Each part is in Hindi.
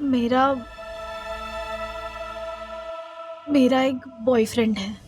मेरा मेरा एक बॉयफ्रेंड है।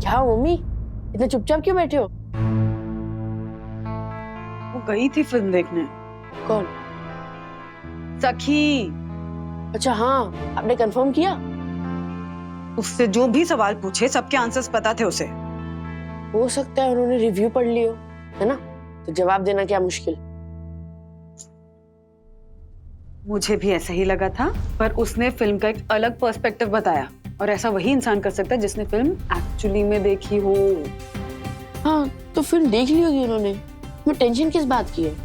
क्या मम्मी, इतने चुपचाप क्यों बैठे हो? वो गई थी फिल्म देखने। कौन? सखी। अच्छा हाँ, आपने कंफर्म किया? उससे जो भी सवाल पूछे सबके आंसर्स पता थे उसे। हो सकता है उन्होंने रिव्यू पढ़ लियो, है ना? तो जवाब देना क्या मुश्किल। मुझे भी ऐसा ही लगा था, पर उसने फिल्म का एक अलग पर्सपेक्टिव बताया, और ऐसा वही इंसान कर सकता है जिसने फिल्म एक्चुअली में देखी हो। हाँ, तो फिल्म देख ली होगी उन्होंने। मैं टेंशन किस बात की है?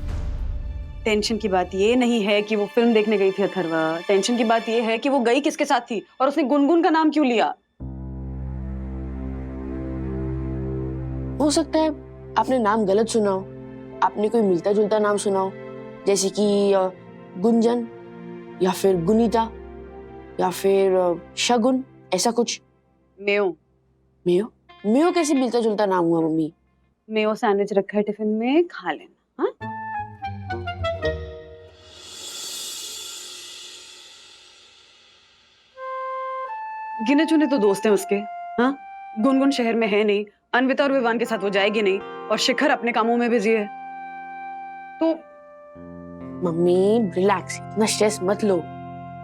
टेंशन की बात ये नहीं है कि वो फिल्म देखने गई थी अथर्वा। टेंशन की बात ये है कि वो गई किसके साथ थी और उसने गुनगुन का नाम क्यों लिया। हो सकता है आपने नाम गलत सुना हो, आपने कोई मिलता जुलता नाम सुना हो, जैसे कि गुंजन या फिर गुनीता या फिर शगुन, ऐसा कुछ। मेयो। मेयो? मेयो कैसे मिलता जुलता नाम हुआ मम्मी? मेयो सैंडविच रखा है टिफिन में, खा लेना। हाँ? गिने चुने तो दोस्त हैं उसके। हाँ? गुनगुन शहर में है नहीं, अन्विता और विवान के साथ वो जाएगी नहीं, और शिखर अपने कामों में बिजी है। तो मम्मी रिलैक्स, इतना स्ट्रेस मत लो।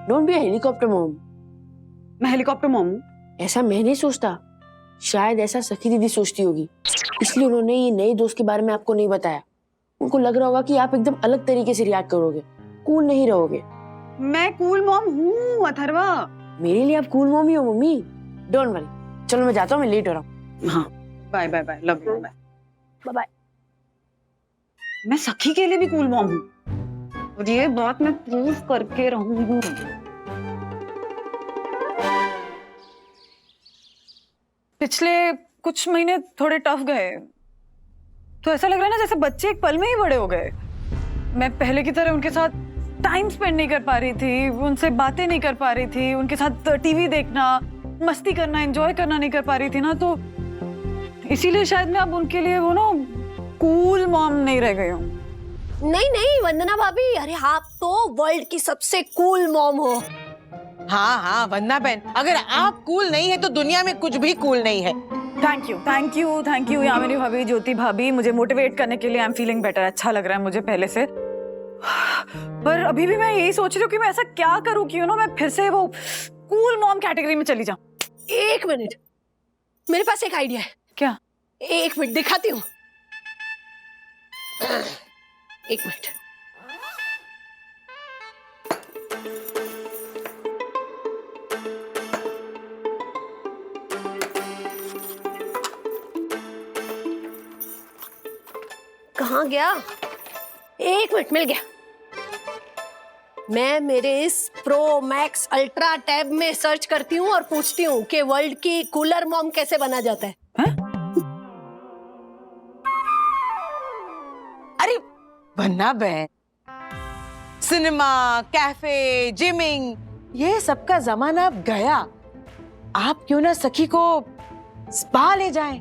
Don't be a helicopter mom. मैं हेलीकॉप्टर मॉम हूँ? ऐसा मैं नहीं सोचता, शायद ऐसा सखी दीदी सोचती होगी, इसलिए उन्होंने ये नए दोस्त के बारे में आपको नहीं बताया। उनको लग रहा होगा कि आप एकदम अलग तरीके से रिएक्ट करोगे, कूल नहीं रहोगे। मैं कूल मॉम हूँ अथर्वा। मेरे लिए आप कूल मॉम ही हो मम्मी। डोंट वरी, चलो मैं जाता हूँ, मैं लेट हो रहा हूँ। हाँ, bye bye bye, love you, bye bye bye. मैं सखी के लिए भी कूल मॉम हूँ, और ये बात मैं प्रूव करके रहूंगी। पिछले कुछ महीने थोड़े टफ गए, तो ऐसा लग रहा है ना जैसे बच्चे एक पल में ही बड़े हो गए। मैं पहले की तरह उनके साथ टाइम स्पेंड नहीं कर पा रही थी, उनसे बातें नहीं कर पा रही थी, उनके साथ टीवी देखना, मस्ती करना, एंजॉय करना नहीं कर पा रही थी ना, तो इसीलिए शायद मैं अब उनके लिए वो ना कूल मॉम नहीं रह गई हूँ। नहीं नहीं वंदना भाभी, अरे आप तो वर्ल्ड की सबसे कूल मॉम हो। हाँ हाँ वंदना बहन, अगर आप कूल नहीं है तो दुनिया में कुछ भी कूल नहीं है। Thank you thank you thank you Yamini भाभी, ज्योति भाभी, मुझे मोटिवेट करने के लिए। आई एम फीलिंग बेटर, अच्छा लग रहा है मुझे पहले से। पर अभी भी मैं यही सोच रही हूँ कि मैं ऐसा क्या करूँ कि मैं फिर से वो कूल मॉम कैटेगरी में चली जाऊँ। एक मिनट, मेरे पास एक आइडिया है। क्या? एक मिनट दिखाती हूँ। एक मिनट। कहाँ गया? एक मिनट, मिल गया। मैं मेरे इस प्रो मैक्स अल्ट्रा टैब में सर्च करती हूँ और पूछती हूँ कि वर्ल्ड की कूलर मॉम कैसे बना जाता है। अरे वंदना बहन, सिनेमा, कैफे, जिमिंग, ये सबका जमाना अब गया। आप क्यों ना सखी को स्पा ले जाएं?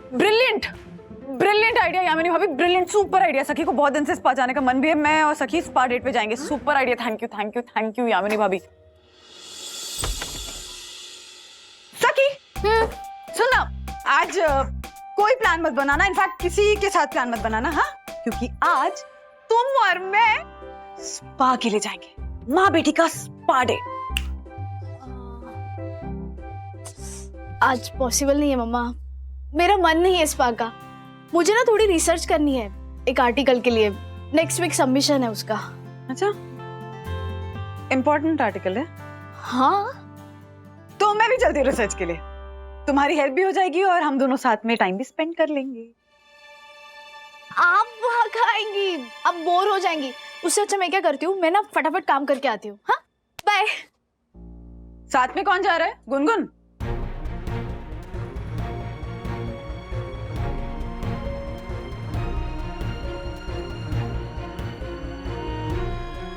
ब्रिलियंट ब्रिलियंट आइडिया यामिनी भाभी, ब्रिलियंट, सुपर आइडिया। सखी को बहुत दिन से स्पा जाने का मन भी है, मैं और सखी स्पा डेट पे जाएंगे। Super idea, thank you thank you thank you Yamini भाभी। सखी सुन ना, आज कोई प्लान मत बनाना, इनफैक्ट किसी के साथ प्लान मत बनाना। हाँ, क्योंकि आज तुम और मैं स्पा के लिए जाएंगे, माँ बेटी का स्पा डेट। आज पॉसिबल नहीं है मम्मा, मेरा मन नहीं है स्पा का। मुझे ना थोड़ी रिसर्च करनी है एक आर्टिकल के लिए, नेक्स्ट वीक सबमिशन है उसका। अच्छा, इम्पोर्टेंट आर्टिकल है। हाँ, तो मैं भी चलती हूँ रिसर्च के लिए, तुम्हारी हेल्प भी हो जाएगी और हम दोनों साथ में टाइम भी स्पेंड कर लेंगे। आप वहाँ खाएंगी, आप बोर हो जाएंगी। उससे अच्छा मैं क्या करती हूँ, मैं ना फटाफट काम करके आती हूँ। हाँ, बाय। साथ में कौन जा रहा है? गुनगुन?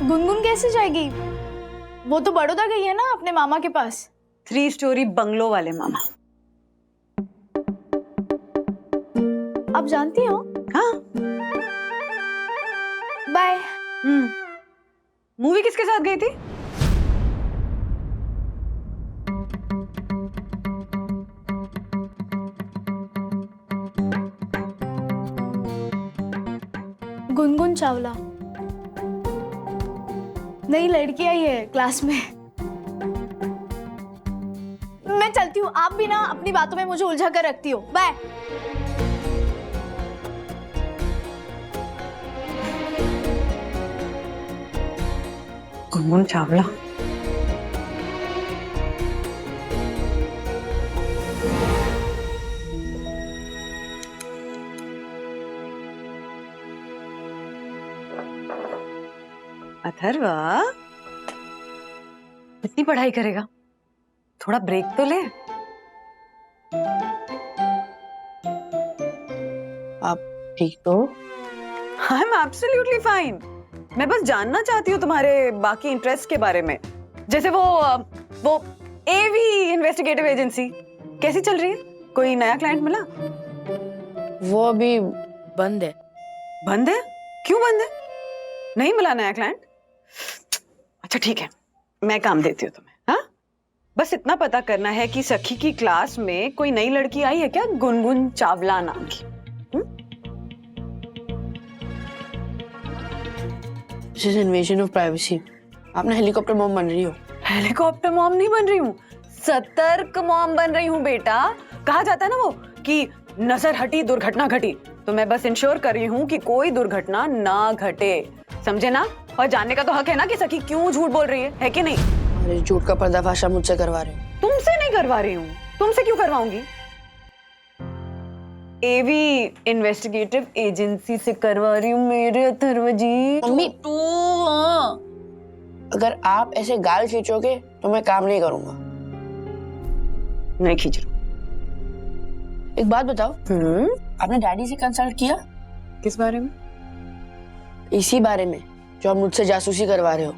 गुनगुन कैसे जाएगी? वो तो बड़ौदा गई है ना अपने मामा के पास। 3 स्टोरी बंगलो वाले मामा। आप जानती हो? हाँ। बाय। मूवी किसके साथ गई थी? गुनगुन चावला, नई लड़की आई है क्लास में। मैं चलती हूँ, आप भी ना अपनी बातों में मुझे उलझा कर रखती हो। बाय। गुनगुन चावला। अथर्वा, इतनी पढ़ाई करेगा, थोड़ा ब्रेक तो ले। आप ठीक तो हो? I am absolutely fine. मैं बस जानना चाहती हूँ तुम्हारे बाकी इंटरेस्ट के बारे में, जैसे वो एवी इन्वेस्टिगेटिव एजेंसी कैसी चल रही है? कोई नया क्लाइंट मिला? वो अभी बंद है। बंद है? क्यों बंद है? नहीं मिला नया क्लाइंट? अच्छा ठीक है, मैं काम देती हूँ तुम्हें। हाँ, बस इतना पता करना है कि सखी की क्लास में कोई नई लड़की आई है क्या, गुनगुन चावला नाम की? This is invasion of privacy. आप ना हेलीकॉप्टर मॉम बन रही हो। हेलीकॉप्टर मॉम नहीं बन रही हूँ, सतर्क मॉम बन रही हूँ बेटा। कहा जाता है ना वो कि नजर हटी दुर्घटना घटी, तो मैं बस इंश्योर कर रही हूँ कि कोई दुर्घटना ना घटे, समझे ना? और जानने का तो हक है ना कि सखी क्यों झूठ बोल रही है कि नहीं? और इस झूठ का पर्दाफाश आप मुझसे करवा रहे हो। तुमसे नहीं करवा रही हूँ, तुमसे क्यों करवाऊंगी? एवी इन्वेस्टिगेटिव एजेंसी से करवा रही हूँ मेरे अथर्व जी। मम्मी, अगर आप ऐसे गाल खींचोगे तो मैं काम नहीं करूंगा। नहीं खींच रही। एक बात बताओ, आपने डैडी से कंसल्ट किया? किस बारे में? इसी बारे में जो आप मुझसे जासूसी करवा रहे हो।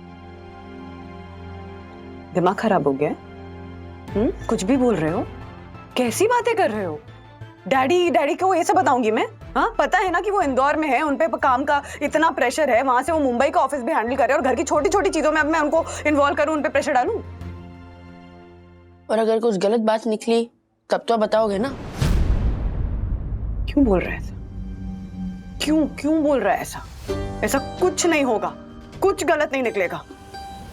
दिमाग खराब हो गया? कुछ भी बोल रहे हो, कैसी बातें कर रहे हो? डैडी को ये सब बताऊंगी मैं? हाँ, पता है ना कि वो इंदौर में है, उनपे काम का इतना प्रेशर है, वहां से वो मुंबई का ऑफिस भी हैंडल कर रहे हैं और घर की छोटी छोटी चीजों में अब मैं उनको इन्वॉल्व करूं, उनपे प्रेशर डालूं? और अगर कुछ गलत बात निकली तब तो आप बताओगे ना? क्यों बोल रहा है ऐसा? क्यों बोल रहा है ऐसा? ऐसा कुछ नहीं होगा, कुछ गलत नहीं निकलेगा।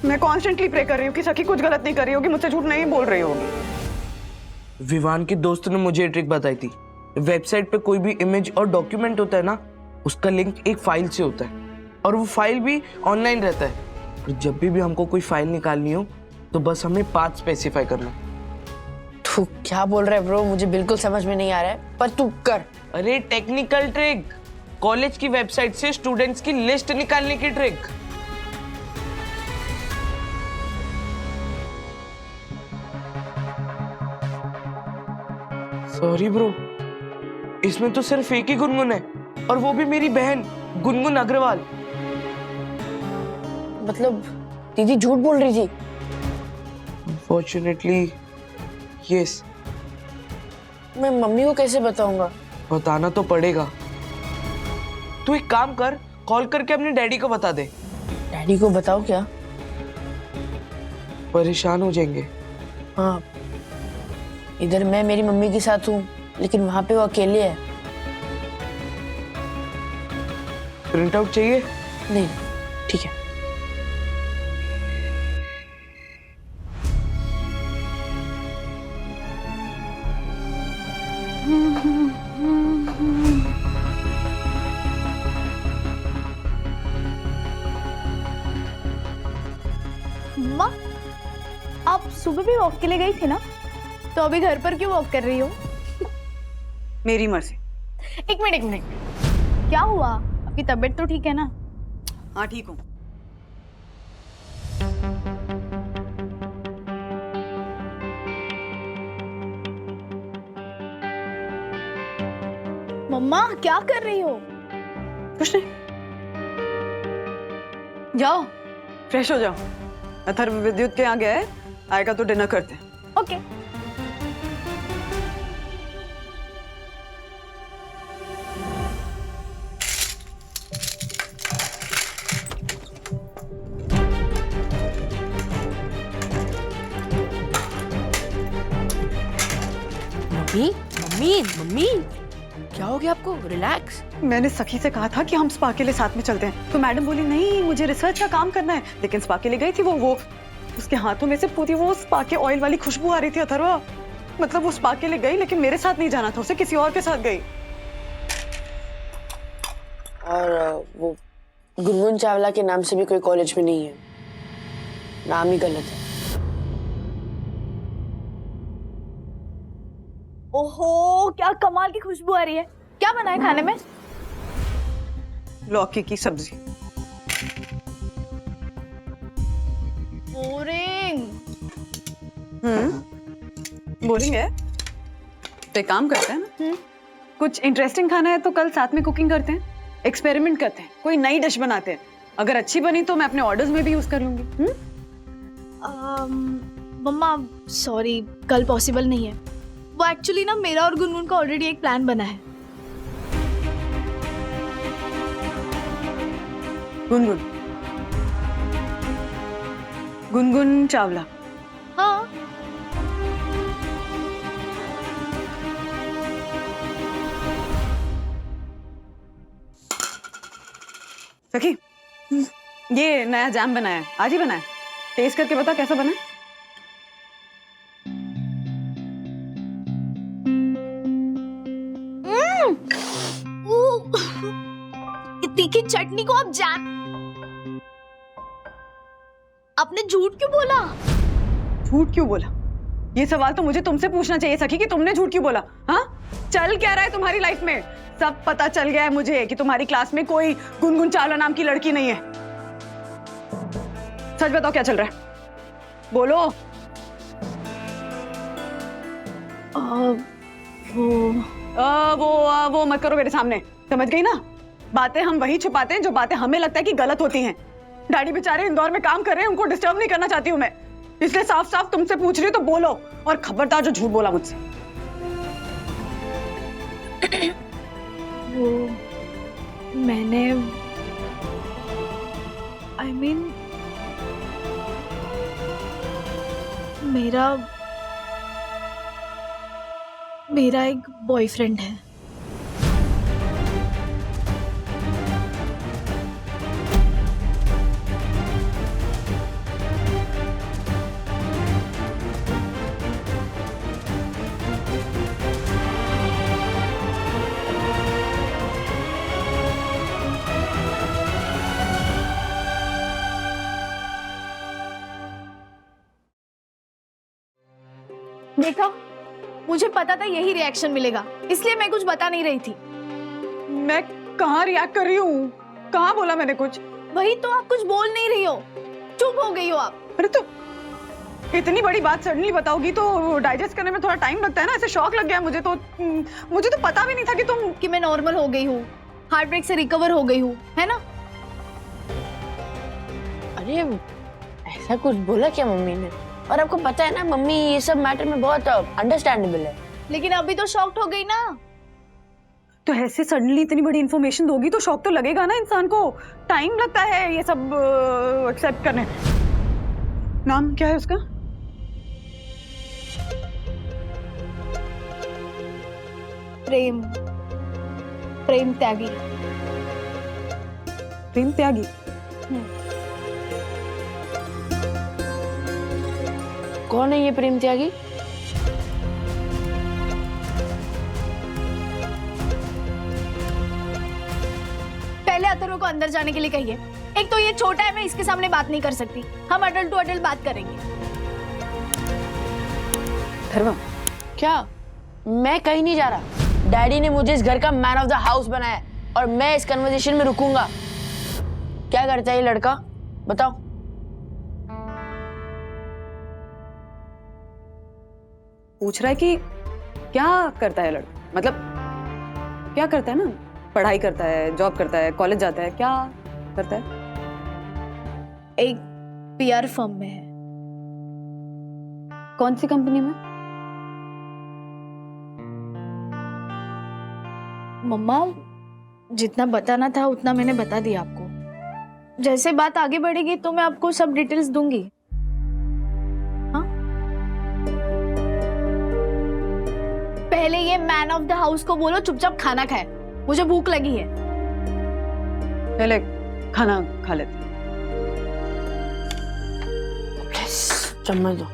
मैं कॉन्स्टेंटली प्रे कर रही हूँ कि सखी कुछ गलत नहीं कर रही होगी, मुझसे झूठ नहीं बोल रही होगी। विवान के दोस्त ने मुझे ये ट्रिक बताई थी। वेबसाइट पे कोई भी इमेज और डॉक्यूमेंट होता है ना, उसका लिंक एक फाइल से होता है और वो फाइल भी ऑनलाइन रहता है। और जब भी हमको कोई फाइल निकालनी हो तो बस हमें पाथ स्पेसिफाई करना। तू क्या बोल रहा है ब्रो? मुझे बिल्कुल समझ में नहीं आ रहा है, पर तू कर। अरे टेक्निकल ट्रिक, कॉलेज की वेबसाइट से स्टूडेंट्स की लिस्ट निकालने की ट्रिक। सॉरी ब्रो, इसमें तो सिर्फ एक ही गुनगुन है और वो भी मेरी बहन गुनगुन अग्रवाल। मतलब दीदी झूठ बोल रही थी? Unfortunately yes. मैं मम्मी को कैसे बताऊंगा? बताना तो पड़ेगा। तू एक काम कर, कॉल करके अपने डैडी को बता दे। डैडी को बताओ क्या? परेशान हो जाएंगे। हाँ, इधर मैं मेरी मम्मी के साथ हूँ, लेकिन वहां पे वो अकेले है। प्रिंट आउट चाहिए? नहीं, ठीक है। मम्मा, आप सुबह भी वॉक के लिए गई थी ना, तो अभी घर पर क्यों वॉक कर रही हो? मेरी मर्जी। एक मिनट, क्या हुआ? आपकी तबीयत तो ठीक है ना? हाँ ठीक हूँ। मम्मा क्या कर रही हो? कुछ नहीं, जाओ फ्रेश हो जाओ। अथर्व विद्युत के यहाँ गया है, आएगा तो डिनर करते हैं। ओके। मम्मी मम्मी मम्मी, क्या हो गया आपको? रिलैक्स। मैंने सखी से कहा था कि हम स्पा के लिए साथ में चलते हैं, तो मैडम बोली नहीं मुझे रिसर्च का काम करना है। लेकिन स्पा के लिए गई थी वो उसके हाथों में से पूरी वो स्पा के ऑयल वाली खुशबू आ रही थी। अथर्वा, मतलब वो स्पा के लिए गई लेकिन मेरे साथ नहीं जाना था, उसे किसी और के साथ गई। और वो गुनगुन चावला के नाम से भी कोई कॉलेज में नहीं है, नाम ही गलत है। ओहो, क्या कमाल की खुशबू आ रही है। क्या बना है खाने में? लौकी की सब्जी। बोरिंग। बोरिंग है तो एक काम करते हैं ना, कुछ इंटरेस्टिंग खाना है तो कल साथ में कुकिंग करते हैं, एक्सपेरिमेंट करते हैं, कोई नई डिश बनाते हैं। अगर अच्छी बनी तो मैं अपने ऑर्डर्स में भी यूज कर लूंगी। मम्मा सॉरी, कल पॉसिबल नहीं है। वो एक्चुअली ना मेरा और गुनगुन का ऑलरेडी एक प्लान बना है। गुनगुन, गुनगुन चावला। हाँ। सखी, ये नया जैम बनाया है, आज ही बनाया है, टेस्ट करके बता कैसा बना है। तीखी चटनी को आप जैम। आपने झूठ क्यों बोला? झूठ क्यों बोला? ये सवाल तो मुझे तुमसे पूछना चाहिए सखी कि तुमने झूठ क्यों बोला। हाँ, चल क्या रहा है तुम्हारी लाइफ में? सब पता चल गया है मुझे कि तुम्हारी क्लास में कोई गुनगुन चावला नाम की लड़की नहीं है। सच बताओ क्या चल रहा है, बोलो। वो मत करो मेरे सामने, समझ गई ना? बातें हम वही छुपाते हैं जो बातें हमें लगता है कि गलत होती हैं। डैडी बेचारे इंदौर में काम कर रहे हैं, उनको डिस्टर्ब नहीं करना चाहती हूँ मैं, इसलिए साफ साफ तुमसे पूछ रही हूँ तो बोलो, और खबरदार जो झूठ बोला मुझसे। वो मैंने I mean, मेरा एक बॉयफ्रेंड है। देखा, मुझे पता था यही रिएक्शन मिलेगा, इसलिए मैं कुछ बता नहीं रही थी। मैं कहाँ रिएक्ट कर रही हूँ? कहाँ बोला मैंने कुछ? वही तो, आप कुछ बोल नहीं रही हो, चुप हो गई हो आप। अरे तो इतनी बड़ी बात सडनली बताओगी तो डाइजेस्ट करने में थोड़ा टाइम लगता है ना, ऐसे शॉक लग गया मुझे तो पता भी नहीं था कि मैं नॉर्मल हो गई हूँ, हार्ट ब्रेक से रिकवर हो गई हूँ, है ना? अरे ऐसा कुछ बोला क्या मम्मी ने? और आपको पता है ना मम्मी ये सब मैटर में बहुत अंडरस्टैंडेबल है। लेकिन अभी तो शॉक्ड हो गई ना। तो ऐसे सडनली इतनी बड़ी इंफॉर्मेशन दोगी तो शॉक तो लगेगा ना इंसान को, टाइम लगता है ये सब एक्सेप्ट करने। नाम क्या है उसका? प्रेम त्यागी। प्रेम त्यागी? कौन है ये प्रेम त्यागी? पहले अथर्व को अंदर जाने के लिए कहिए, एक तो ये छोटा है, मैं इसके सामने बात नहीं कर सकती। हम अडल्ट टू अडल्ट बात करेंगे। धर्मा, क्या? मैं कहीं नहीं जा रहा। डैडी ने मुझे इस घर का मैन ऑफ द हाउस बनाया है और मैं इस कन्वर्सेशन में रुकूंगा। क्या करता है ये लड़का, बताओ? पूछ रहा है कि क्या करता है लड़का, मतलब क्या करता है ना? पढ़ाई करता है, जॉब करता है, कॉलेज जाता है, क्या करता है? एक पीआर फर्म में है। कौन सी कंपनी में? मम्मा, जितना बताना था उतना मैंने बता दिया आपको। जैसे बात आगे बढ़ेगी तो मैं आपको सब डिटेल्स दूंगी। हाँ? पहले ये मैन ऑफ द हाउस को बोलो चुपचाप खाना खाए, मुझे भूख लगी है। पहले खाना खा लेते। चम्मच दो।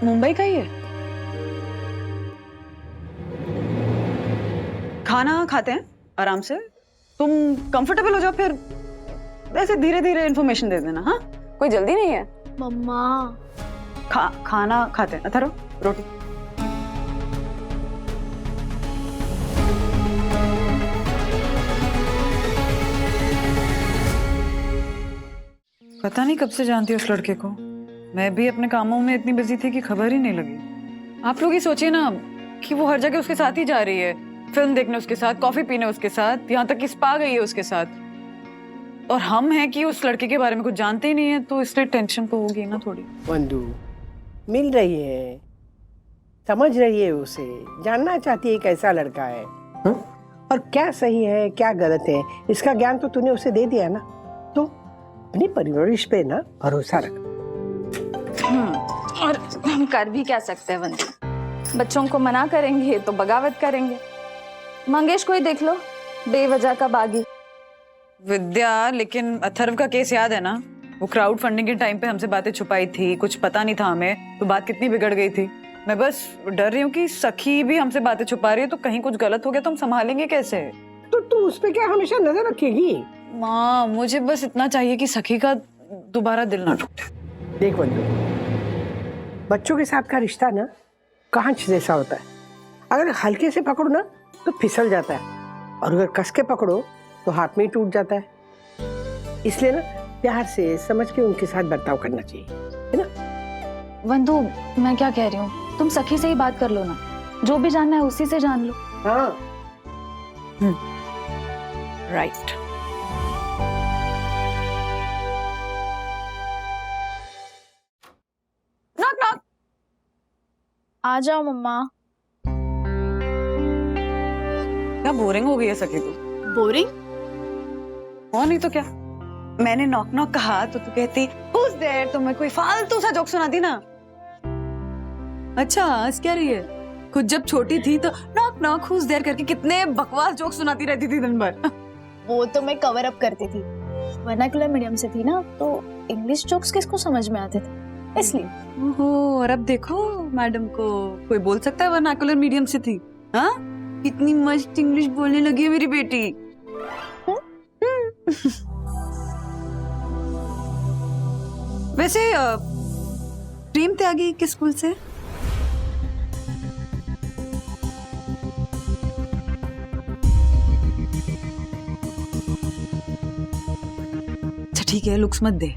मुंबई का ही है। खाना खाते हैं आराम से, तुम कंफर्टेबल हो जाओ, फिर ऐसे धीरे धीरे इन्फॉर्मेशन दे देना। हाँ, कोई जल्दी नहीं है। मम्मा, खाना खाते हैं। अथर्व, रोटी। पता नहीं कब से जानती हूँ उस लड़के को। मैं भी अपने कामों में इतनी बिजी थी कि खबर ही नहीं लगी। आप लोग ही सोचिए ना कि वो हर जगह उसके साथ ही जा रही है, फिल्म देखने उसके साथ, कॉफी पीने उसके साथ, यहाँ तक कि स्पा गई है उसके साथ। और हम हैं कि उस लड़के के बारे में कुछ जानते ही नहीं है, तो इसलिए टेंशन तो होगी ना थोड़ी। वंदू मिल रही है, समझ रही है उसे, जानना चाहती है कैसा लड़का है, हा? और क्या सही है क्या गलत है, इसका ज्ञान तो तूने उसे दे दिया ना। तो अपनी परवरिश पे ना भरोसा रख। और हम कर भी क्या सकते हैं वंदू? बच्चों को मना करेंगे तो बगावत करेंगे। मंगेश को ही देख लो, बेवजह का बागी। विद्या, लेकिन अथर्व का केस याद है ना? वो क्राउड फंडिंग के टाइम पे हमसे बातें छुपाई थी, कुछ पता नहीं था हमें, तो बात कितनी बिगड़ गई थी। मैं बस डर रही हूँ कि सखी भी हमसे बातें छुपा रही है, तो कहीं कुछ गलत हो गया तो हम संभालेंगे कैसे? तो तू उस पे क्या हमेशा नजर रखेगी? माँ, मुझे बस इतना चाहिए कि सखी का दोबारा दिल ना टूटे। देख वंदू, बच्चों के साथ का रिश्ता ना कांच जैसा होता है। अगर हल्के से पकड़ो ना तो फिसल जाता है, और अगर कस के पकड़ो तो हाथ में ही टूट जाता है। इसलिए ना प्यार से समझ के उनके साथ बर्ताव करना चाहिए, है ना? वंदू, मैं क्या कह रही हूँ, तुम सखी से ही बात कर लो ना, जो भी जानना है उसी से जान लो। हाँ, राइट। Knock knock. आ जाओ मम्मा। क्या बोरिंग हो गई है सखी तू? बोरिंग? और नहीं तो क्या। मैंने नॉक नॉक कहा तो तू कहती हुज देयर, तो मैं कोई फालतू सा जोक सुनाती ना। अच्छा, हंस क्या रही है? खुद जब छोटी थी तो नॉक नॉक हुज देयर करके कितने बकवास जोक सुनाती रहती थी दिन भर। वो तो मैं कवर अप करती थी, वर्नाकुलर मीडियम से थी ना, तो इंग्लिश जोक्स किसको समझ में आते थे, इसलिए। ओहो, और अब देखो मैडम को कोई बोल सकता है वर्नाकुलर मीडियम से थी? हाँ, कितनी मस्त इंग्लिश बोलने लगी है मेरी बेटी। वैसे प्रेम त्यागी किस स्कूल से? अच्छा ठीक है, लुक्स मत दे।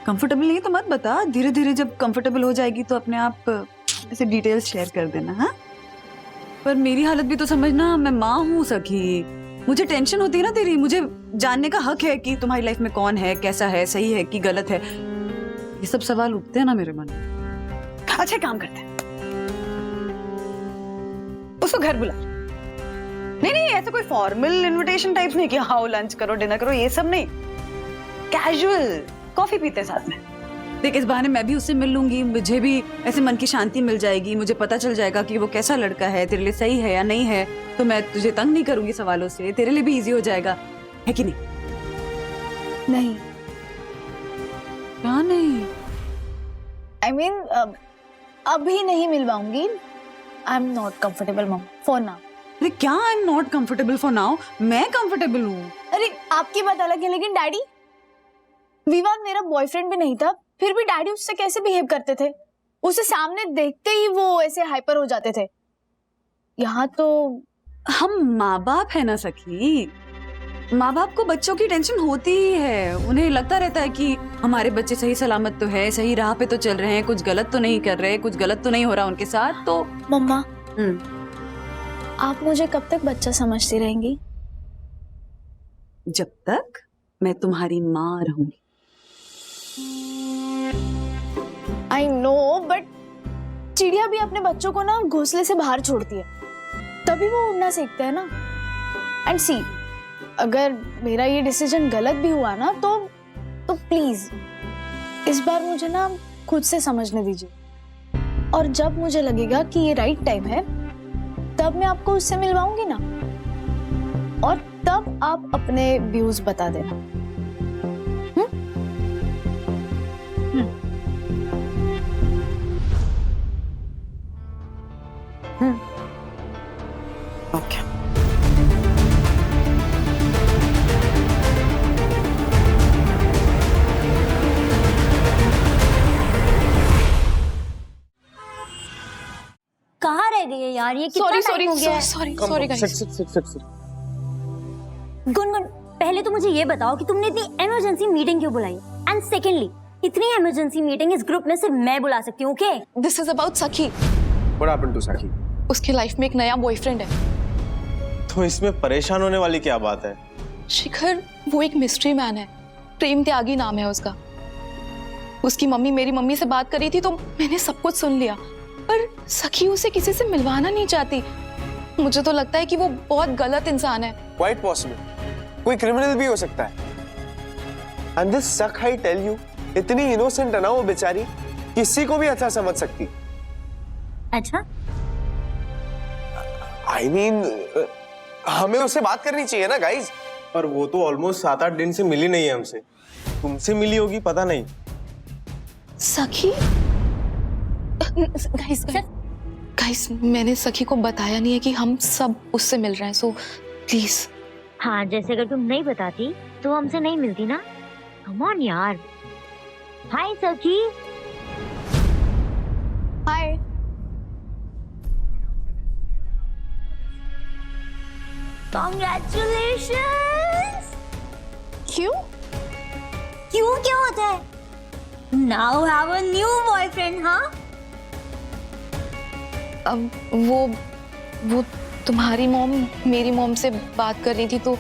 कंफर्टेबल नहीं है तो मत बता, धीरे धीरे जब कंफर्टेबल हो जाएगी तो अपने आप ऐसे डिटेल्स शेयर कर देना। हाँ, पर मेरी हालत भी तो समझना, मैं माँ हूँ सखी, मुझे टेंशन होती है ना तेरी। मुझे जानने का हक है कि तुम्हारी लाइफ में कौन है, कैसा है, सही है कि गलत है। ये सब सवाल उठते हैं ना मेरे मन में। अच्छा काम करते हैं, उसको घर बुला। नहीं नहीं, ऐसा कोई फॉर्मल इनविटेशन टाइप नहीं कि आओ लंच करो, डिनर करो, ये सब नहीं। कैजुअल कॉफी पीते साथ में। देख, इस बहाने मैं भी उससे मिल लूंगी, मुझे भी ऐसे मन की शांति मिल जाएगी, मुझे पता चल जाएगा कि वो कैसा लड़का है, तेरे लिए सही है या नहीं है, तो मैं तुझे तंग नहीं करूंगी सवालों से, तेरे लिए भी इजी हो जाएगा, है कि नहीं? नहीं, क्या नहीं? आई मीन अभी नहीं मिल पाऊंगी। आई एम नॉट कंफर्टेबल मम फॉर नाउ। अरे क्या I am not comfortable for now? मैं कंफर्टेबल हूँ। अरे आपकी बात अलग है, लेकिन डैडी, विवान मेरा बॉयफ्रेंड भी नहीं था, फिर भी डैडी उससे कैसे बिहेव करते थे। उसे सामने देखते ही वो ऐसे हाइपर हो जाते थे। यहाँ तो हम माँ बाप है ना सखी, माँ बाप को बच्चों की टेंशन होती ही है। उन्हें लगता रहता है कि हमारे बच्चे सही सलामत तो है, सही राह पे तो चल रहे हैं, कुछ गलत तो नहीं कर रहे, कुछ गलत तो नहीं हो रहा उनके साथ। तो मम्मा, आप मुझे कब तक बच्चा समझती रहेंगी? जब तक मैं तुम्हारी माँ रहूंगी। आई नो, बट चिड़िया भी अपने बच्चों को ना घोंसले से बाहर छोड़ती है, तभी वो उड़ना सीखते हैं ना। एंड सी, अगर मेरा ये डिसीजन गलत भी हुआ ना तो प्लीज इस बार मुझे ना खुद से समझने दीजिए, और जब मुझे लगेगा कि ये राइट टाइम है तब मैं आपको उससे मिलवाऊंगी ना, और तब आप अपने व्यूज बता देना। ओके। कहाँ रह गई है यार? ये कितना टाइम हो गया है? सॉरी गुनगुन, पहले तो मुझे ये बताओ कि तुमने इतनी इमरजेंसी मीटिंग क्यों बुलाई? एंड सेकेंडली, इतनी इमरजेंसी मीटिंग इस ग्रुप में सिर्फ मैं बुला सकती हूँ, ओके? दिस इज अबाउट सखी। What happened to सखी? उसकी लाइफ में एक नया बॉयफ्रेंड है। तो इसमें परेशान होने वाली क्या बात है? शिखर, वो एक मिस्ट्री मैन है, प्रेम त्यागी नाम है उसका। उसकी मम्मी मेरी मम्मी से बात करी थी तो मैंने सब कुछ सुन लिया, पर सखी उसे किसी से मिलवाना नहीं चाहती। मुझे तो लगता है कि वो बहुत गलत इंसान है। Quite possible. कोई क्रिमिनल भी हो सकता है। And this सख, I tell you, इतनी इनोसेंट है ना वो बेचारी, किसी को भी अच्छा समझ सकती। अच्छा, I mean, हमें उससे बात करनी चाहिए ना गाइज। पर वो तो ऑलमोस्ट 7-8 दिन से मिली नहीं है हमसे। तुमसे मिली होगी पता नहीं। सखी? गाइस, मैंने सखी को बताया नहीं है कि हम सब उससे मिल रहे हैं, सो प्लीज। हाँ, जैसे अगर तुम नहीं बताती तो हमसे नहीं मिलती ना। कम ऑन यार। हाय सखी। हाय। Congratulations! क्यों? क्यों क्या होता है? Now have a new boyfriend, हाँ? अब वो तुम्हारी मॉम मेरी मॉम से बात कर रही थी तो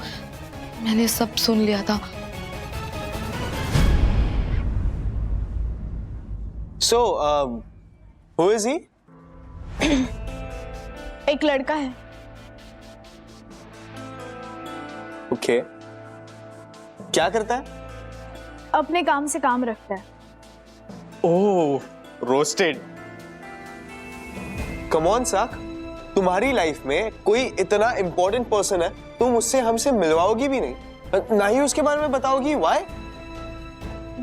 मैंने सब सुन लिया था। So, who is he? एक लड़का है। Okay. क्या करता है? अपने काम से काम रखता है। ओह, रोस्टेड। कम ऑन सख, तुम्हारी लाइफ में कोई इतना इम्पोर्टेंट पर्सन है, तुम उससे हमसे मिलवाओगी भी नहीं, ना ही उसके बारे में बताओगी। व्हाई?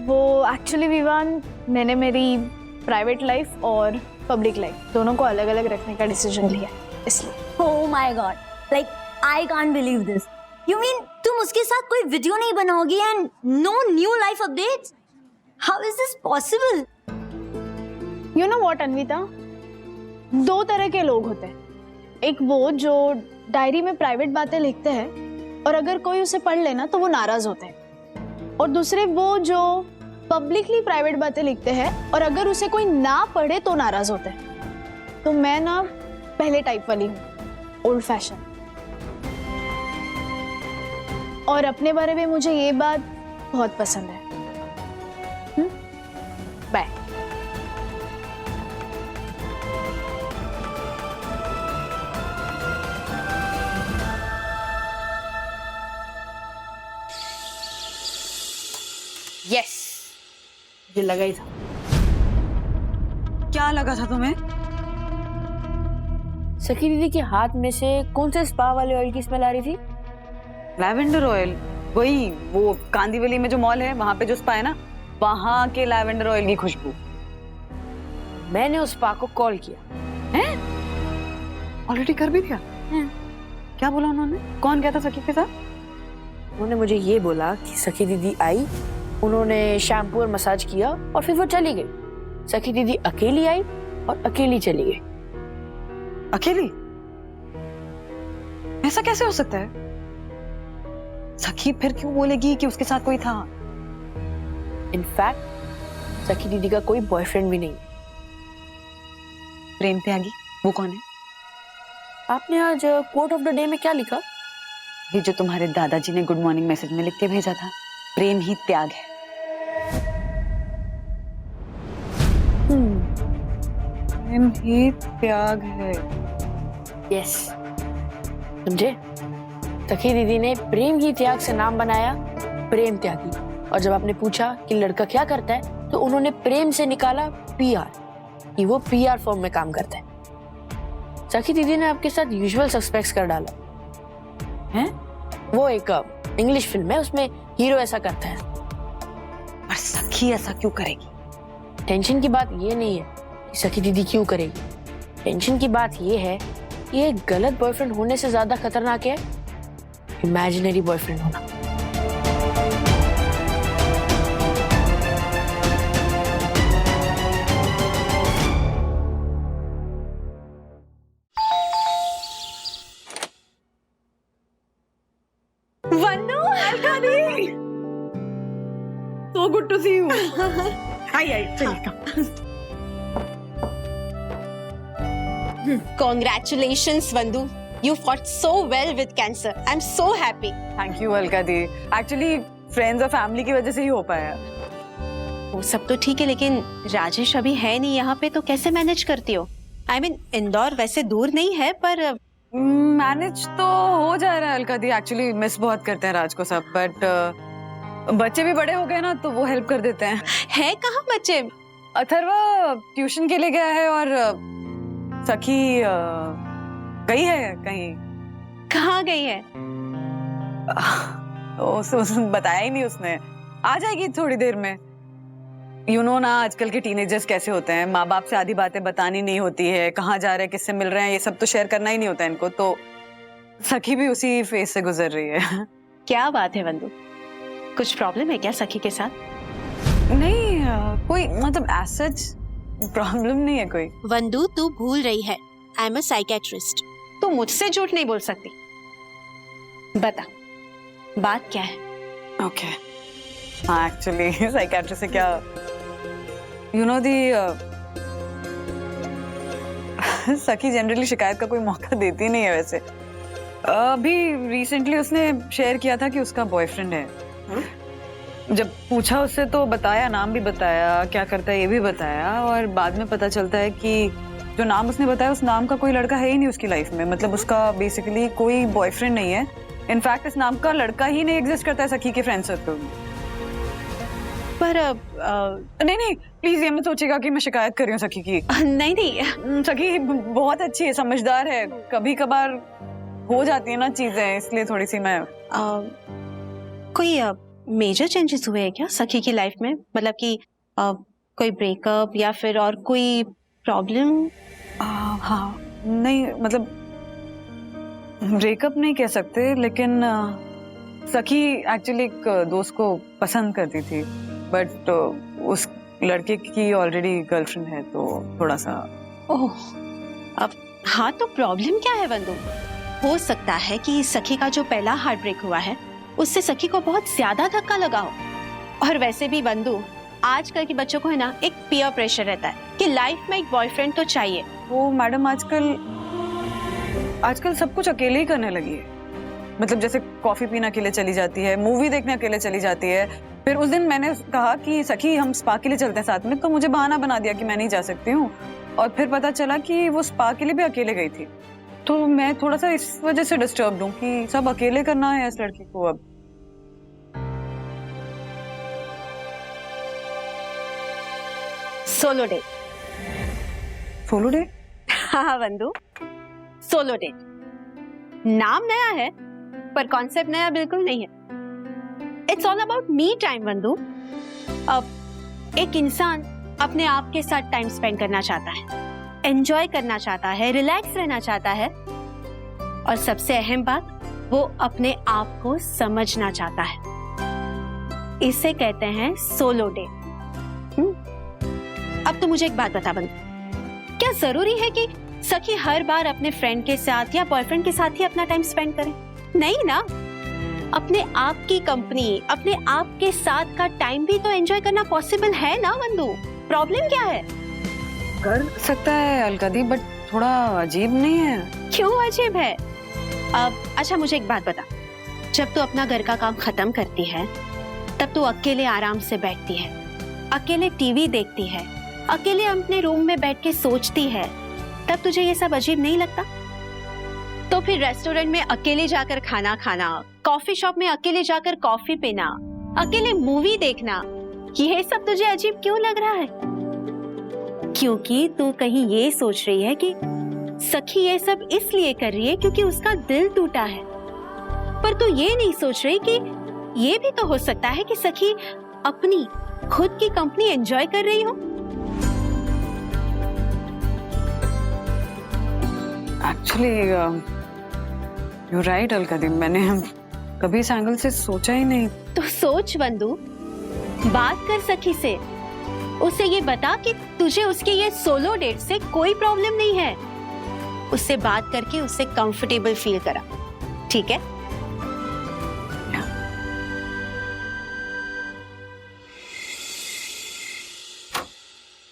वो एक्चुअली विवान, मैंने मेरी प्राइवेट लाइफ और पब्लिक लाइफ दोनों को अलग अलग रखने का डिसीजन लिया, इसलिए। Oh my God! Like I can't believe this. You mean तुम उसके साथ कोई वीडियो नहीं बनाओगी and no new life updates? How is this possible? You know what, Anvita? 2 तरह के लोग होते हैं। एक वो जो डायरी में प्राइवेट बातें लिखते हैं और अगर कोई उसे पढ़ लेना तो वो नाराज होते हैं, और दूसरे वो जो पब्लिकली प्राइवेट बातें लिखते हैं और अगर उसे कोई ना पढ़े तो नाराज होते हैं। तो मैं ना पहले टाइप वाली हूँ, ओल्ड फैशन। और अपने बारे में मुझे ये बात बहुत पसंद है। बाय। यस, मुझे लगा ही था। क्या लगा था तुम्हें? सखी दीदी के हाथ में से कौन से स्पा वाले ऑयल की स्मेल आ रही थी? लैवेंडर ऑयल, वही वो कांदीवली में जो मॉल है वहां पे जो स्पा है ना, वहां के लैवेंडर ऑयल की खुशबू। मैंने उस स्पा को कॉल किया। ऑलरेडी कर भी दिया? क्या बोला उन्होंने? कौन गया था सखी के साथ? उन्होंने मुझे ये बोला कि सखी दीदी आई, उन्होंने शैम्पू और मसाज किया और फिर वो चली गई। सखी दीदी अकेली आई और अकेली चली गई। अकेली? ऐसा कैसे हो सकता है? सखी फिर क्यों बोलेगी कि उसके साथ कोई था? इनफैक्ट सखी दीदी का कोई बॉयफ्रेंड भी नहीं। प्रेम त्यागी वो कौन है? आपने आज कोट ऑफ द डे में क्या लिखा? ये जो तुम्हारे दादाजी ने गुड मॉर्निंग मैसेज में लिख के भेजा था, प्रेम ही त्याग है। प्रेम ही त्याग है। यस, समझे? सखी दीदी ने प्रेम ही त्याग से नाम बनाया प्रेम त्यागी। और जब आपने पूछा कि लड़का क्या करता है, तो उन्होंने प्रेम से निकाला पीआर, कि वो पीआर फॉर्म में काम करता है। सखी दीदी ने आपके साथ यूजुअल सस्पेक्ट्स कर डाला है। वो एक इंग्लिश फिल्म है, उसमें हीरो ऐसा करता है। पर सखी ऐसा क्यों करेगी? टेंशन की बात ये नहीं है कि सखी दीदी क्यों करेगी। टेंशन की बात ये है कि एक गलत बॉयफ्रेंड होने से ज्यादा खतरनाक है इमेजिनरी बॉयफ्रेंड होना। So good to see you. आई चलिए। Congratulations, Vandu. You fought so well with cancer. I'm so happy. Thank you Alka the. Actually friends और फैमिली की वजह से ही हो पाया। वो सब तो ठीक है, लेकिन राजेश अभी है नहीं यहाँ पे, तो कैसे मैनेज करती हो? I mean, इंदौर वैसे दूर नहीं है, पर मैनेज तो हो जा रहा है अलका दी। एक्चुअली मिस बहुत करते हैं राज को सब, बट बच्चे भी बड़े हो गए ना, तो वो हेल्प कर देते हैं। है कहाँ बच्चे? अथर्वा ट्यूशन के लिए गया है और सखी गई है कहीं। कहाँ गई है? बताया ही नहीं उसने। आ जाएगी थोड़ी देर में। यू नो ना आजकल के टीनेजर्स कैसे होते हैं, माँ बाप से आधी बातें बतानी नहीं होती है, कहाँ जा रहे हैं, किससे मिल रहे हैं, ये सब तो शेयर करना ही नहीं होता है इनको। तो सखी भी उसी फेज से गुजर रही है। क्या बात है वंदु, कुछ प्रॉब्लम है क्या सखी के साथ? नहीं, कोई मतलब एज प्रॉब्लम नहीं है कोई। वंदु, तू भूल रही है, आई एम अ साइकेट्रिस्ट। तू मुझसे झूठ नहीं बोल सकती। बता, बात क्या है? ओके, हाँ एक्चुअली साइकेट्रिस्ट से क्या, यू नो दी सखी जनरली शिकायत का कोई मौका देती नहीं है वैसे। अभी रिसेंटली उसने शेयर किया था कि उसका बॉयफ्रेंड है। जब पूछा उससे तो बताया, नाम भी बताया, क्या करता है ये भी बताया, और बाद में पता चलता है कि जो नाम उसने बताया उस नाम का कोई लड़का है ही नहीं उसकी लाइफ में। मतलब उसका बेसिकली कोई बॉयफ्रेंड नहीं है। इनफैक्ट इस नाम का लड़का ही नहीं एग्जिस्ट करता है सखी के फ्रेंड सर्कल में। पर नहीं प्लीज ये मत सोचिएगा कि मैं शिकायत कर रही हूँ सखी की। नहीं, सखी बहुत अच्छी है, समझदार है। कभी कभार हो जाती है ना चीजें, इसलिए थोड़ी सी मैं कोई मेजर चेंजेस हुए हैं क्या सखी की लाइफ में? मतलब कि कोई ब्रेकअप या फिर और कोई प्रॉब्लम? हाँ, नहीं मतलब ब्रेकअप नहीं कह सकते, लेकिन सखी एक्चुअली एक दोस्त को पसंद करती थी, बट उस लड़के की ऑलरेडी गर्लफ्रेंड है, तो थोड़ा सा। ओह, अब हाँ, तो प्रॉब्लम क्या है वंदु? हो सकता है कि सखी का जो पहला हार्ट ब्रेक हुआ है उससे सखी को बहुत ज्यादा धक्का लगा हो। और वैसे भी वंदु, आजकल के बच्चों को है ना एक पीयर प्रेशर रहता है कि लाइफ में एक बॉयफ्रेंड तो चाहिए। वो मैडम आजकल सब कुछ अकेले ही करने लगी है। मतलब जैसे कॉफी पीने अकेले चली जाती है, मूवी देखने अकेले चली जाती है। फिर उस दिन मैंने कहा कि सखी हम स्पा के लिए चलते हैं साथ में, तो मुझे बहाना बना दिया कि मैं नहीं जा सकती हूँ, और फिर पता चला कि वो स्पा के लिए भी अकेले गई थी। तो मैं थोड़ा सा इस वजह से डिस्टर्ब हूँ कि सब अकेले करना है इस लड़की को अब। Solo date. Solo date? हाँ वंदु, सोलो डेट। नाम नया है पर कॉन्सेप्ट नया बिल्कुल नहीं है। It's all about me time वंदु। अब एक इंसान अपने आप के साथ टाइम स्पेंड करना चाहता है, एंजॉय करना चाहता है, रिलैक्स रहना चाहता है, और सबसे अहम बात, वो अपने आप को समझना चाहता है। इसे कहते हैं सोलो डेट। अब तो मुझे एक बात बता बंदू, क्या जरूरी है कि सखी हर बार अपने फ्रेंड के साथ या बॉयफ्रेंड के साथ ही अपना टाइम स्पेंड करे? नहीं ना, अपने आप की कंपनी, अपने आप के साथ का टाइम भी तो एंजॉय करना पॉसिबल है ना बंदू। प्रॉब्लम क्या है? कर सकता है अलकादी, बट थोड़ा अजीब नहीं है? क्यों अजीब है? अब अच्छा मुझे एक बात बता, जब तू अपना घर का काम खत्म करती है तब तू अकेले आराम से बैठती है, अकेले टीवी देखती है, अकेले अपने रूम में बैठ के सोचती है, तब तुझे ये सब अजीब नहीं लगता? तो फिर रेस्टोरेंट में अकेले जाकर खाना खाना, कॉफी शॉप में अकेले जाकर कॉफी पीना, अकेले मूवी देखना, ये सब तुझे अजीब क्यों लग रहा है? क्योंकि तू कहीं ये सोच रही है कि सखी ये सब इसलिए कर रही है क्योंकि उसका दिल टूटा है, पर तू ये नहीं सोच रही कि ये भी तो हो सकता है कि सखी अपनी खुद की कंपनी एंजॉय कर रही हो। एक्चुअली यू राइट अलकादी, मैंने कभी इस एंगल से सोचा ही नहीं। तो सोच बंधु, बात कर सखी से, उसे ये बता कि तुझे उसके ये सोलो डेट से कोई प्रॉब्लम नहीं है। उससे बात करके उसे कंफर्टेबल फील करा, ठीक है?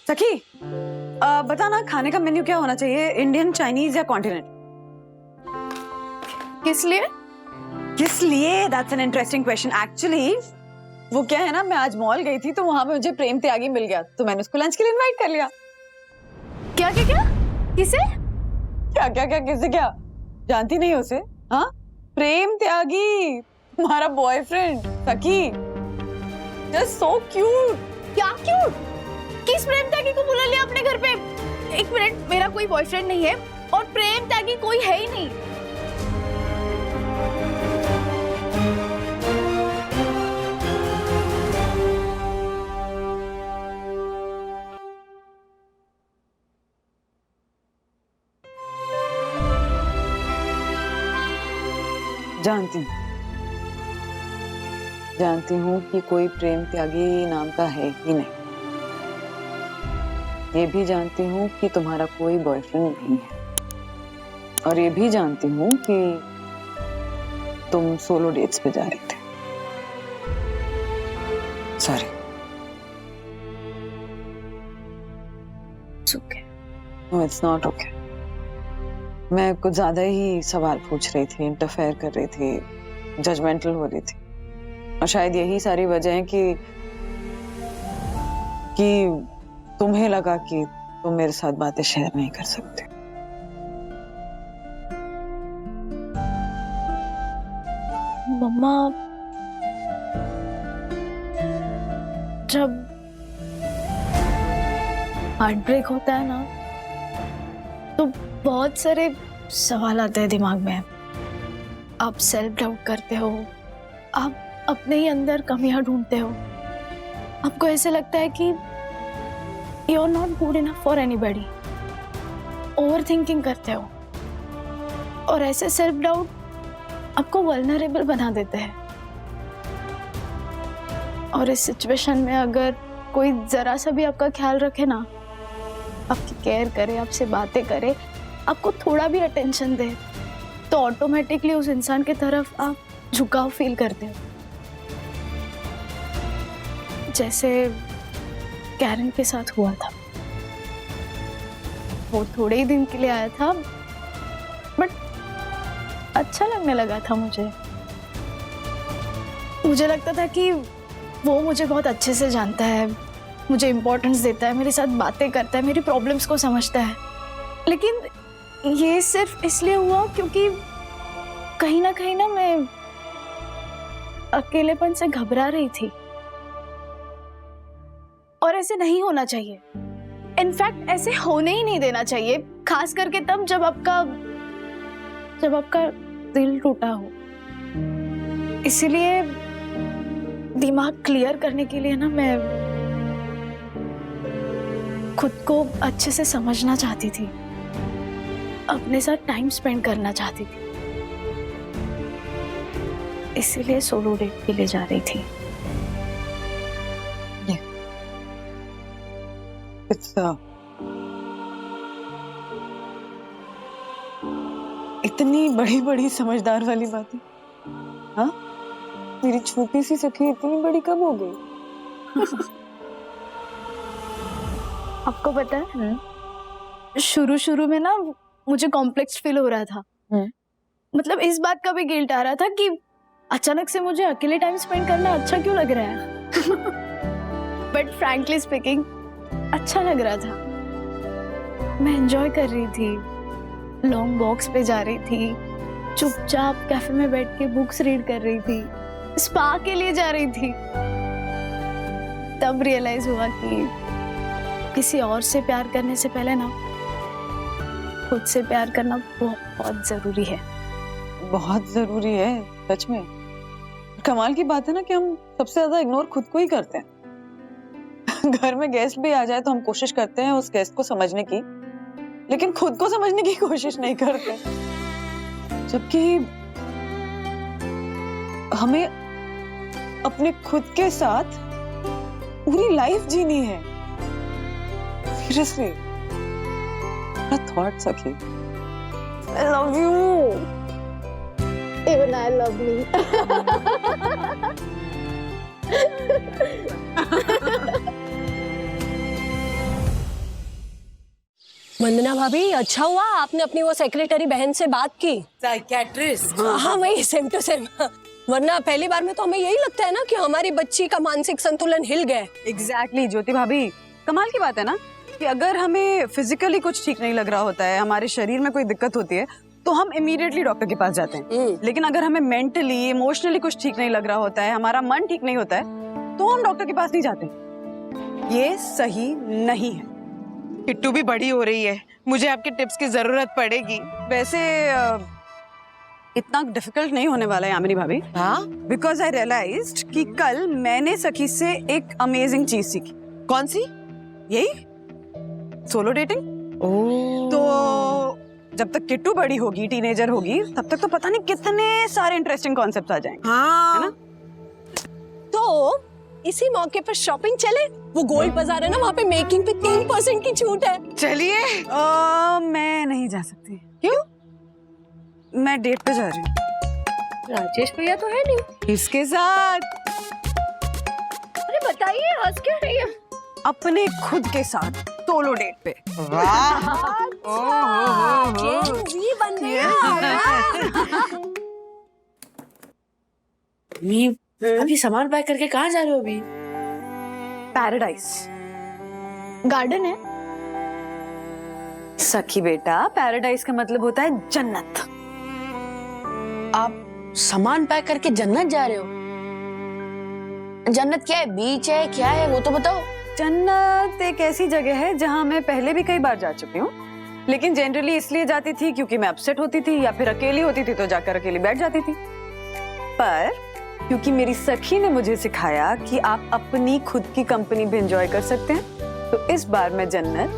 सखी बता ना, खाने का मेन्यू क्या होना चाहिए? इंडियन, चाइनीज या कॉन्टिनेंट? किस लिए? किस लिए? That's an interesting question. Actually वो क्या है ना, मैं आज मॉल गई थी तो वहां पे मुझे प्रेम त्यागी मिल गया, तो मैंने उसको लंच के लिए इनवाइट कर लिया। क्या क्या क्या? किसे? क्या क्या क्या किसे? क्या जानती नहीं उसे? हाँ, प्रेम त्यागी, तुम्हारा बॉयफ्रेंड सखी। Just so cute. क्या क्यूट? किस प्रेम त्यागी को बुला लिया अपने घर पे? एक मिनट, मेरा कोई बॉयफ्रेंड नहीं है और प्रेम त्यागी कोई है ही नहीं। जानती हूँ कि कोई प्रेम त्यागी नाम का है ही नहीं। ये भी जानती हूँ कि तुम्हारा कोई बॉयफ्रेंड नहीं है, और ये भी जानती हूँ कि तुम सोलो डेट्स पे जा रहे थे। Sorry. No, it's not okay. मैं कुछ ज्यादा ही सवाल पूछ रही थी, इंटरफेयर कर रही थी, जजमेंटल हो रही थी, और शायद यही सारी वजह है कि तुम्हें लगा कि तुम मेरे साथ बातें शेयर नहीं कर सकते। मम्मा, जब हार्ट ब्रेक होता है ना, तो बहुत सारे सवाल आते हैं दिमाग में। आप सेल्फ डाउट करते हो, आप अपने ही अंदर कमियां ढूंढते हो, आपको ऐसे लगता है कि you are not good enough for anybody, overthinking करते हो, और ऐसे सेल्फ डाउट आपको वल्नरेबल बना देते हैं। और इस सिचुएशन में अगर कोई जरा सा भी आपका ख्याल रखे ना, आपकी केयर करे, आपसे बातें करे, आपको थोड़ा भी अटेंशन दे, तो ऑटोमेटिकली उस इंसान की तरफ आप झुकाव फील करते हो। जैसे कैरन के साथ हुआ था। वो थोड़े ही दिन के लिए आया था, बट अच्छा लगने लगा था मुझे। मुझे लगता था कि वो मुझे बहुत अच्छे से जानता है, मुझे इम्पोर्टेंस देता है, मेरे साथ बातें करता है, मेरी प्रॉब्लम्स को समझता है। लेकिन ये सिर्फ इसलिए हुआ क्योंकि कहीं ना मैं अकेलेपन से घबरा रही थी, और ऐसे नहीं होना चाहिए। इनफैक्ट ऐसे होने ही नहीं देना चाहिए, खास करके तब जब आपका दिल टूटा हो। इसीलिए दिमाग क्लियर करने के लिए ना, मैं खुद को अच्छे से समझना चाहती थी, अपने साथ टाइम स्पेंड करना चाहती थी। इसीलिए सोलो डेट के लिए जा रही थी। इतनी बड़ी बड़ी समझदार वाली बातें, हाँ? मेरी छोटी सी सखी इतनी बड़ी कब हो गई? आपको पता है, शुरू शुरू में ना मुझे कॉम्प्लेक्स फील हो रहा था। मतलब इस बात का भी गिल्ट आ रहा था कि अचानक से मुझे अकेले टाइम स्पेंड करना अच्छा क्यों लग रहा है। बट फ्रैंकली स्पीकिंग अच्छा लग रहा था। मैं एंजॉय कर रही थी, लॉन्ग वॉक्स पे जा रही थी, चुपचाप कैफे में बैठ के बुक्स रीड कर रही थी, स्पा के लिए जा रही थी। तब रियलाइज हुआ कि किसी और से प्यार करने से पहले ना खुद से प्यार करना बहुत जरूरी है। बहुत जरूरी है सच में। कमाल की बात है ना कि हम सबसे ज्यादा इग्नोर खुद को ही करते हैं। घर में गेस्ट भी आ जाए तो हम कोशिश करते हैं उस गेस्ट को समझने की, लेकिन खुद को समझने की कोशिश नहीं करते। जबकि हमें अपने खुद के साथ पूरी लाइफ जीनी है। सीरियसली, थॉट सखी। I love you. Even I love me. वंदना भाभी, अच्छा हुआ आपने अपनी वो सेक्रेटरी बहन से बात की। साइकियाट्रिस्ट? हाँ वही, सेम टू सेम। वरना पहली बार में तो हमें यही लगता है ना कि हमारी बच्ची का मानसिक संतुलन हिल गया। एग्जैक्टली ज्योति भाभी, कमाल की बात है ना कि अगर हमें फिजिकली कुछ ठीक नहीं लग रहा होता है, हमारे शरीर में कोई दिक्कत होती है, तो हम इमीडिएटली डॉक्टर के पास जाते हैं। लेकिन अगर हमें मेंटली इमोशनली कुछ ठीक नहीं लग रहा होता है, हमारा मन ठीक नहीं होता है, तो हम डॉक्टर के पास नहीं जाते। ये सही नहीं है। किट्टू भी बड़ी हो रही है, मुझे आपके टिप्स की जरूरत पड़ेगी। वैसे इतना डिफिकल्ट नहीं होने वाला है यामिनी भाभी। हाँ? बिकॉज आई रियलाइज्ड कि कल मैंने सखी से एक अमेजिंग चीज सीखी। कौन सी? यही सोलो डेटिंग। तो जब तक किट्टू बड़ी होगी, टीनेजर होगी, तब तक तो पता नहीं कितने सारे इंटरेस्टिंग कॉन्सेप्ट्स आ जाएंगे। हाँ। है ना? तो इसी मौके पर शॉपिंग चले। वो गोल्ड बाजार है ना, वहाँ पे मेकिंग पे 3% की छूट है। चलिए। मैं नहीं जा सकती। क्यों? मैं डेट पे जा रही हूँ। राजेश भैया तो है नहीं। इसके साथ। अरे बताइए, हंस क्यों रही है? अपने खुद के साथ सोलो डेट पे। जी बन गया। अभी सामान पैक करके कहाँ जा रहे हो अभी? पैराडाइज गार्डन है। सखी बेटा, पैराडाइज का मतलब होता है जन्नत। आप सामान पैक करके जन्नत जा रहे हो? जन्नत क्या है? बीच है, क्या है वो तो बताओ। जन्नत एक ऐसी जगह है जहाँ मैं पहले भी कई बार जा चुकी हूँ, लेकिन जनरली इसलिए जाती थी क्योंकि मैं अपसेट होती थी या फिर अकेली होती थी तो जाकर अकेली बैठ जाती थी। पर क्योंकि मेरी सखी ने मुझे सिखाया कि आप अपनी खुद की कंपनी भी एंजॉय कर सकते हैं, तो इस बार मैं जन्नत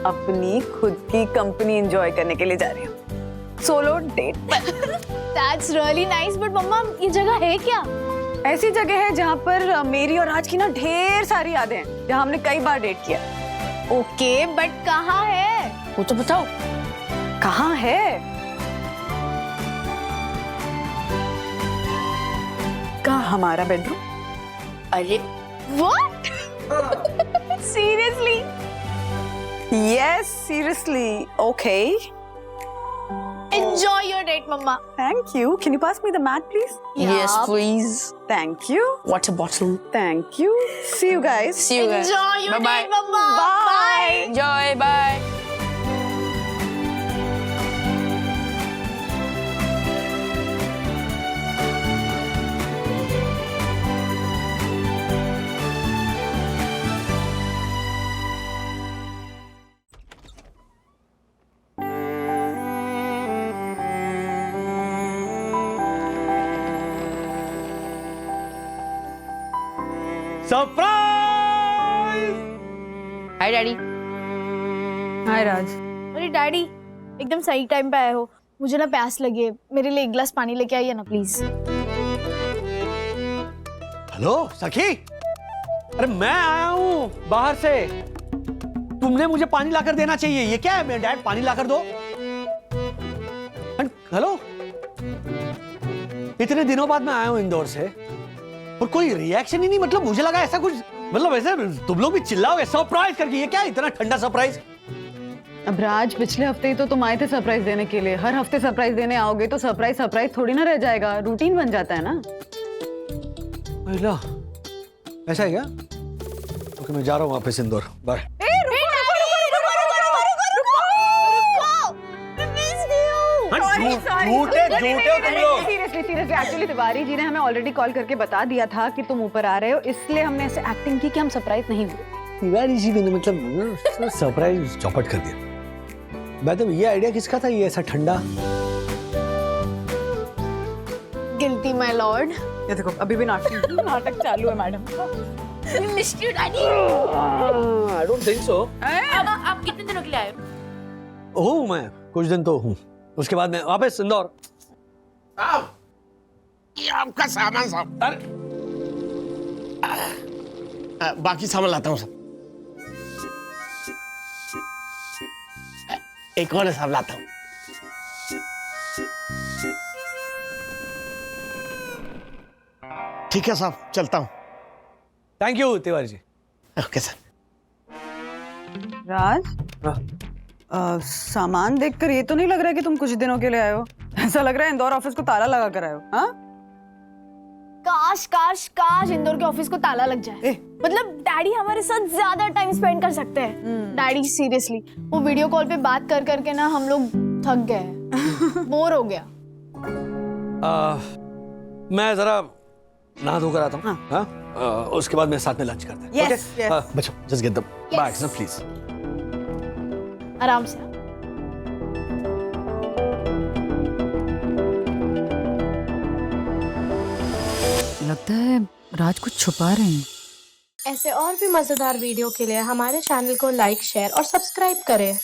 अपनी खुद की कंपनी एंजॉय करने के लिए जा रही हूँ, सोलो डेट पर। That's really nice, but मम्मा ये जगह है क्या? ऐसी जगह है जहाँ पर मेरी और राज की ना ढेर सारी यादें हैं, जहाँ हमने कई बार डेट किया। ओके, बट कहाँ है? वो तो बताओ। कहाँ है? कहाँ? हमारा बेडरूम। अरे What? Seriously? Yes, seriously. Okay. Enjoy your date, Mama. Thank you. Can you pass me the mat, please? yes please. Thank you. Water bottle. Thank you. See you guys. See you guys. Enjoy your Bye-bye. date, Mama. Bye. Enjoy. Bye. Surprise! Hi daddy. Hi, Raj. अरे डैडी, एकदम सही टाइम पे आए हो। मुझे ना प्यास लगी है, मेरे लिए एक गिलास पानी लेके आइए ना प्लीज। हेलो सखी, अरे मैं आया हूँ बाहर से, तुमने मुझे पानी लाकर देना चाहिए। ये क्या है, मेरे डैड पानी लाकर दो। हेलो, इतने दिनों बाद मैं आया हूँ इंदौर से और कोई रिएक्शन ही नहीं। मतलब मुझे लगा ऐसा कुछ, मतलब ऐसे तुम लोग भी चिल्लाओगे सरप्राइज करके। ये क्या है, इतना ठंडा सरप्राइज? अब राज, पिछले हफ्ते ही तो तुम आए थे सरप्राइज देने के लिए। हर हफ्ते सरप्राइज देने आओगे तो सरप्राइज सरप्राइज थोड़ी ना रह जाएगा, रूटीन बन जाता है ना। ला, ऐसा है क्या? ओके, मैं जा रहा हूँ वापस Indore. Bye. Seriously actually Tiwari ji ने हमें ऑलरेडी कॉल करके बता दिया था कि तुम ऊपर आ रहे हो, इसलिए हमने ऐसे एक्टिंग की कि हम सरप्राइज नहीं हुए। तिवारी जी ने मतलब सरप्राइज चौपट कर दिया। बाय द वे, ये आइडिया किसका था, ये ऐसा ठंडा? Guilty my Lord. ये देखो, अभी भी नाटक चालू है madam. Missed you daddy. I don't think so. आप कितने दिनों के लिए आए हो? हूँ मैं, कुछ दिन तो हूँ, उसके बाद मैं वापस इंदौर। ये आपका सामान साहब। बाकी सामान लाता हूँ साहब। एक और साहब लाता हूँ। ठीक है साहब, चलता हूँ। Thank you Tiwari ji. Okay sir. Raj, सामान देखकर ये तो नहीं लग रहा है कि तुम कुछ दिनों के लिए आए हो। ऐसा लग रहा है इंदौर ऑफिस को ताला लगा कर आए हो। हाँ, काश काश काश इंदौर के ऑफिस को ताला लग जाए। मतलब डैडी हमारे साथ ज्यादा टाइम स्पेंड कर सकते हैं। डैडी सीरियसली, वो वीडियो कॉल पे बात कर करके ना हम लोग थक गए, बोर हो गया। मैं जरा नहा धोकर आता हूँ। हाँ, उसके बाद मेरे साथ में लंच करते हैं। Yes, yes. बच्चों, जस्ट गेट द बैग्स ना प्लीज। आराम से। लगता है राज कुछ छुपा रहे हैं। ऐसे और भी मजेदार वीडियो के लिए हमारे चैनल को लाइक, शेयर और सब्सक्राइब करें।